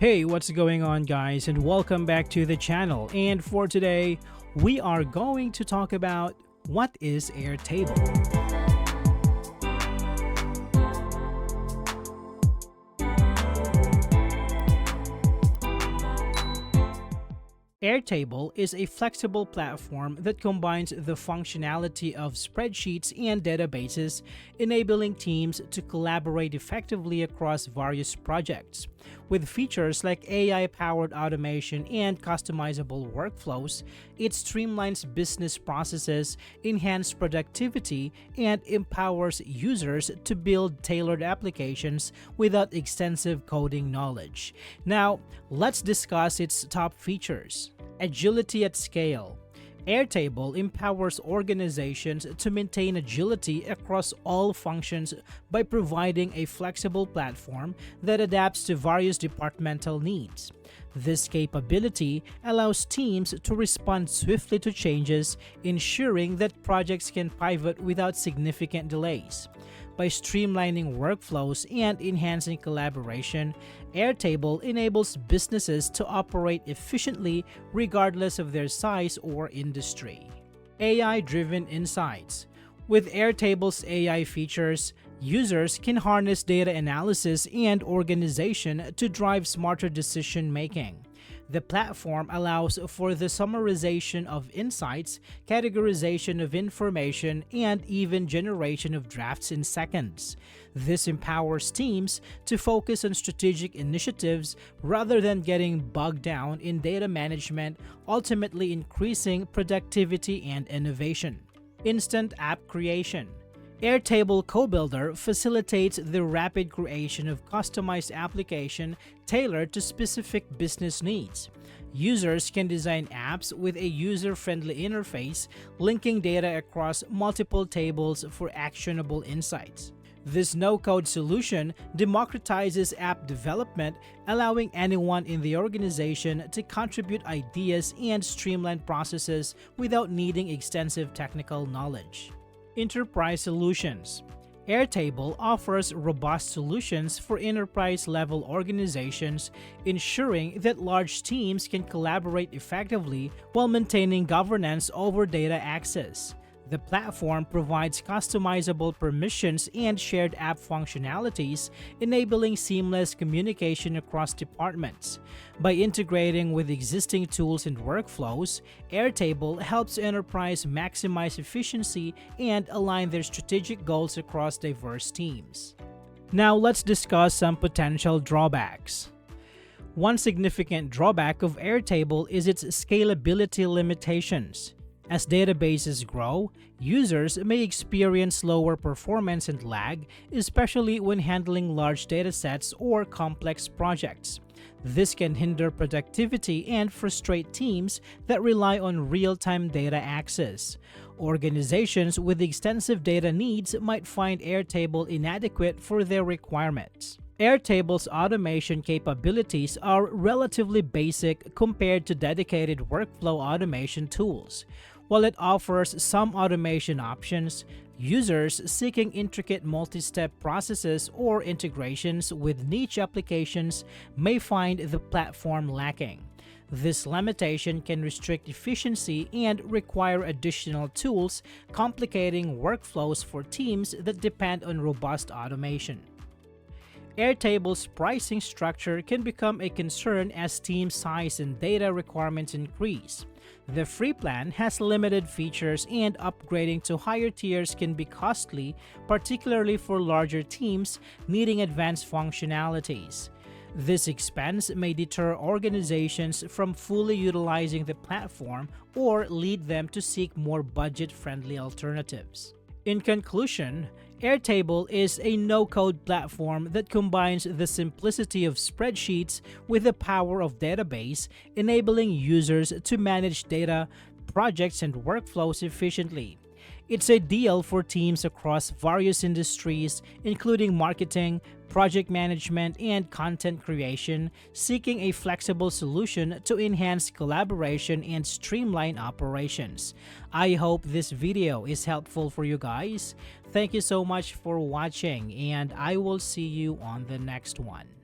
Hey, what's going on guys, and welcome back to the channel. And for today, we are going to talk about what is Airtable. Airtable is a flexible platform that combines the functionality of spreadsheets and databases, enabling teams to collaborate effectively across various projects. With features like AI-powered automation and customizable workflows, it streamlines business processes, enhances productivity, and empowers users to build tailored applications without extensive coding knowledge. Now, let's discuss its top features. Agility at scale. Airtable empowers organizations to maintain agility across all functions by providing a flexible platform that adapts to various departmental needs. This capability allows teams to respond swiftly to changes, ensuring that projects can pivot without significant delays. By streamlining workflows and enhancing collaboration, Airtable enables businesses to operate efficiently regardless of their size or industry. AI-driven insights. With Airtable's AI features, users can harness data analysis and organization to drive smarter decision-making. The platform allows for the summarization of insights, categorization of information, and even generation of drafts in seconds. This empowers teams to focus on strategic initiatives rather than getting bogged down in data management, ultimately increasing productivity and innovation. Instant app creation. Airtable CoBuilder facilitates the rapid creation of customized applications tailored to specific business needs. Users can design apps with a user-friendly interface, linking data across multiple tables for actionable insights. This no-code solution democratizes app development, allowing anyone in the organization to contribute ideas and streamline processes without needing extensive technical knowledge. Enterprise solutions. Airtable offers robust solutions for enterprise-level organizations, ensuring that large teams can collaborate effectively while maintaining governance over data access. The platform provides customizable permissions and shared app functionalities, enabling seamless communication across departments. By integrating with existing tools and workflows, Airtable helps enterprise maximize efficiency and align their strategic goals across diverse teams. Now let's discuss some potential drawbacks. One significant drawback of Airtable is its scalability limitations. As databases grow, users may experience lower performance and lag, especially when handling large datasets or complex projects. This can hinder productivity and frustrate teams that rely on real-time data access. Organizations with extensive data needs might find Airtable inadequate for their requirements. Airtable's automation capabilities are relatively basic compared to dedicated workflow automation tools. While it offers some automation options, users seeking intricate multi-step processes or integrations with niche applications may find the platform lacking. This limitation can restrict efficiency and require additional tools, complicating workflows for teams that depend on robust automation. Airtable's pricing structure can become a concern as team size and data requirements increase. The free plan has limited features and upgrading to higher tiers can be costly, particularly for larger teams needing advanced functionalities. This expense may deter organizations from fully utilizing the platform or lead them to seek more budget-friendly alternatives. In conclusion, Airtable is a no-code platform that combines the simplicity of spreadsheets with the power of database, enabling users to manage data, projects, and workflows efficiently. It's ideal for teams across various industries, including marketing, project management, and content creation, seeking a flexible solution to enhance collaboration and streamline operations. I hope this video is helpful for you guys. Thank you so much for watching, and I will see you on the next one.